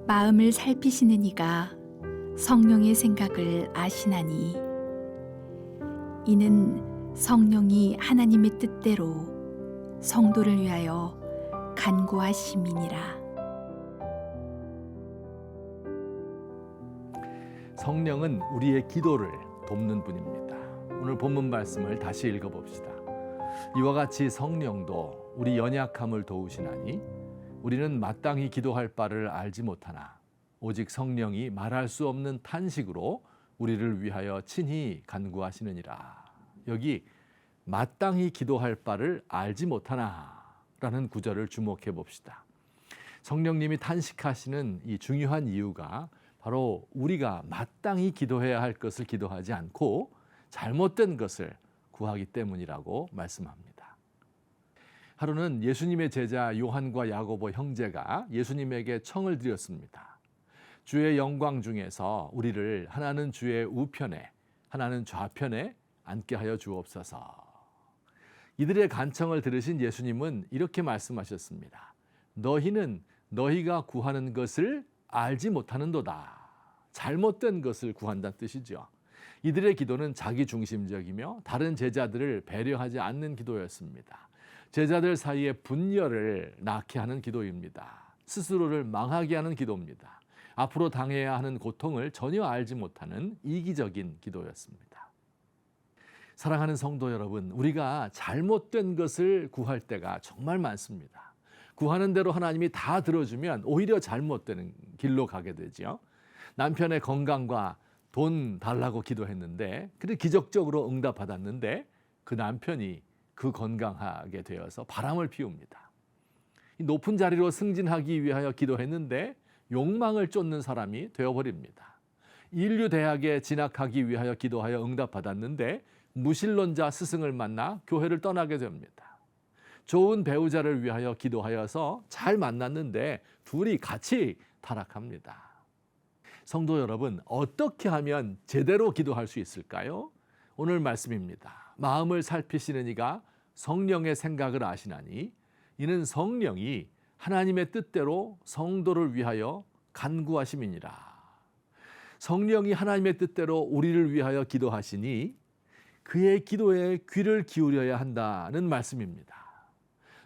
마음을 살피시는 이가 성령의 생각을 아시나니 이는 성령이 하나님의 뜻대로 성도를 위하여 간구하심이니라. 성령은 우리의 기도를 돕는 분입니다. 오늘 본문 말씀을 다시 읽어봅시다. 이와 같이 성령도 우리 연약함을 도우시나니 우리는 마땅히 기도할 바를 알지 못하나 오직 성령이 말할 수 없는 탄식으로 우리를 위하여 친히 간구하시느니라. 여기 마땅히 기도할 바를 알지 못하나 라는 구절을 주목해 봅시다. 성령님이 탄식하시는 이 중요한 이유가 바로 우리가 마땅히 기도해야 할 것을 기도하지 않고 잘못된 것을 구하기 때문이라고 말씀합니다. 하루는 예수님의 제자 요한과 야고보 형제가 예수님에게 청을 드렸습니다. 주의 영광 중에서 우리를 하나는 주의 우편에 하나는 좌편에 앉게 하여 주옵소서. 이들의 간청을 들으신 예수님은 이렇게 말씀하셨습니다. 너희는 너희가 구하는 것을 알지 못하는도다. 잘못된 것을 구한다는 뜻이죠. 이들의 기도는 자기중심적이며 다른 제자들을 배려하지 않는 기도였습니다. 제자들 사이에 분열을 낳게 하는 기도입니다. 스스로를 망하게 하는 기도입니다. 앞으로 당해야 하는 고통을 전혀 알지 못하는 이기적인 기도였습니다. 사랑하는 성도 여러분, 우리가 잘못된 것을 구할 때가 정말 많습니다. 구하는 대로 하나님이 다 들어주면 오히려 잘못되는 길로 가게 되죠. 남편의 건강과 돈 달라고 기도했는데 그래 기적적으로 응답받았는데 그 남편이 그 건강하게 되어서 바람을 피웁니다. 높은 자리로 승진하기 위하여 기도했는데 욕망을 쫓는 사람이 되어버립니다. 인류대학에 진학하기 위하여 기도하여 응답받았는데 무신론자 스승을 만나 교회를 떠나게 됩니다. 좋은 배우자를 위하여 기도하여서 잘 만났는데 둘이 같이 타락합니다. 성도 여러분, 어떻게 하면 제대로 기도할 수 있을까요? 오늘 말씀입니다. 마음을 살피시는 이가 성령의 생각을 아시나니 이는 성령이 하나님의 뜻대로 성도를 위하여 간구하심이니라. 성령이 하나님의 뜻대로 우리를 위하여 기도하시니 그의 기도에 귀를 기울여야 한다는 말씀입니다.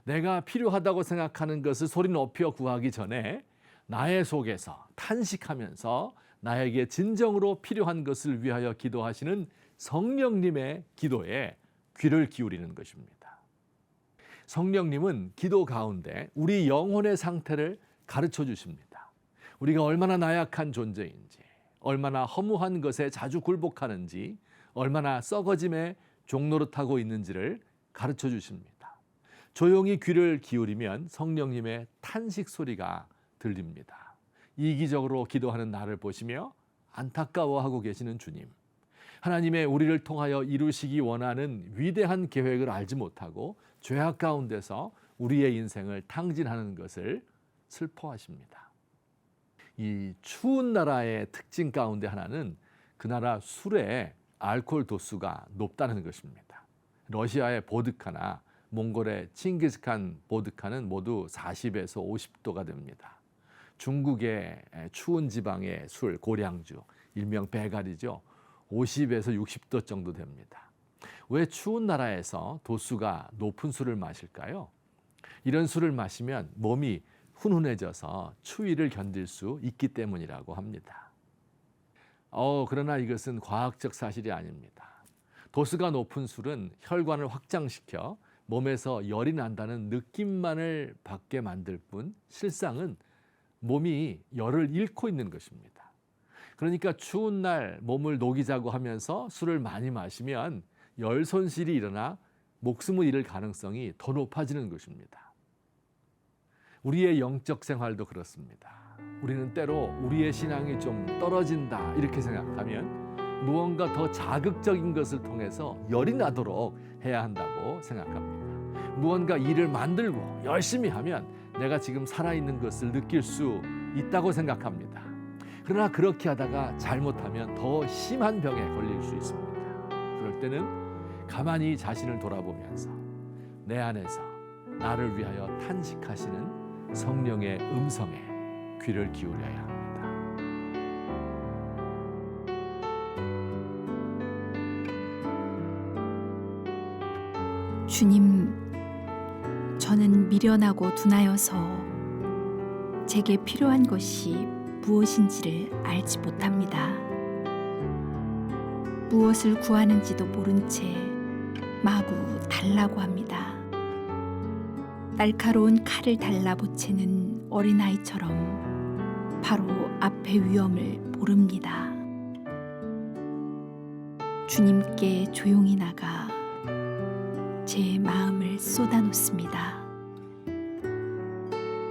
내가 필요하다고 생각하는 것을 소리 높여 구하기 전에 나의 속에서 탄식하면서 나에게 진정으로 필요한 것을 위하여 기도하시는 성령님의 기도에 귀를 기울이는 것입니다. 성령님은 기도 가운데 우리 영혼의 상태를 가르쳐 주십니다. 우리가 얼마나 나약한 존재인지, 얼마나 허무한 것에 자주 굴복하는지, 얼마나 썩어짐에 종노릇하고 있는지를 가르쳐 주십니다. 조용히 귀를 기울이면 성령님의 탄식 소리가 들립니다. 이기적으로 기도하는 나를 보시며 안타까워하고 계시는 주님, 하나님의 우리를 통하여 이루시기 원하는 위대한 계획을 알지 못하고 죄악 가운데서 우리의 인생을 탕진하는 것을 슬퍼하십니다. 이 추운 나라의 특징 가운데 하나는 그 나라 술의 알코올 도수가 높다는 것입니다. 러시아의 보드카나 몽골의 칭기스칸 보드카는 모두 40에서 50도가 됩니다. 중국의 추운 지방의 술, 고량주, 일명 배갈이죠. 50에서 60도 정도 됩니다. 왜 추운 나라에서 도수가 높은 술을 마실까요? 이런 술을 마시면 몸이 훈훈해져서 추위를 견딜 수 있기 때문이라고 합니다. 그러나 이것은 과학적 사실이 아닙니다. 도수가 높은 술은 혈관을 확장시켜 몸에서 열이 난다는 느낌만을 받게 만들 뿐 실상은 몸이 열을 잃고 있는 것입니다. 그러니까 추운 날 몸을 녹이자고 하면서 술을 많이 마시면 열 손실이 일어나 목숨을 잃을 가능성이 더 높아지는 것입니다. 우리의 영적 생활도 그렇습니다. 우리는 때로 우리의 신앙이 좀 떨어진다 이렇게 생각하면 무언가 더 자극적인 것을 통해서 열이 나도록 해야 한다고 생각합니다. 무언가 일을 만들고 열심히 하면 내가 지금 살아있는 것을 느낄 수 있다고 생각합니다. 그러나 그렇게 하다가 잘못하면 더 심한 병에 걸릴 수 있습니다. 그럴 때는 가만히 자신을 돌아보면서 내 안에서 나를 위하여 탄식하시는 성령의 음성에 귀를 기울여야 합니다. 주님, 저는 미련하고 둔하여서 제게 필요한 것이 무엇인지를 알지 못합니다. 무엇을 구하는지도 모른 채 마구 달라고 합니다. 날카로운 칼을 달라붙이는 어린아이처럼 바로 앞의 위험을 모릅니다. 주님께 조용히 나가 제 마음을 쏟아놓습니다.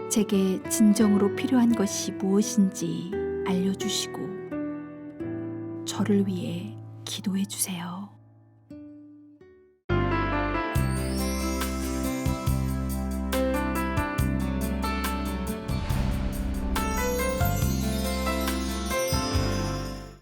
제게 진정으로 필요한 것이 무엇인지 알려주시고 저를 위해 기도해 주세요.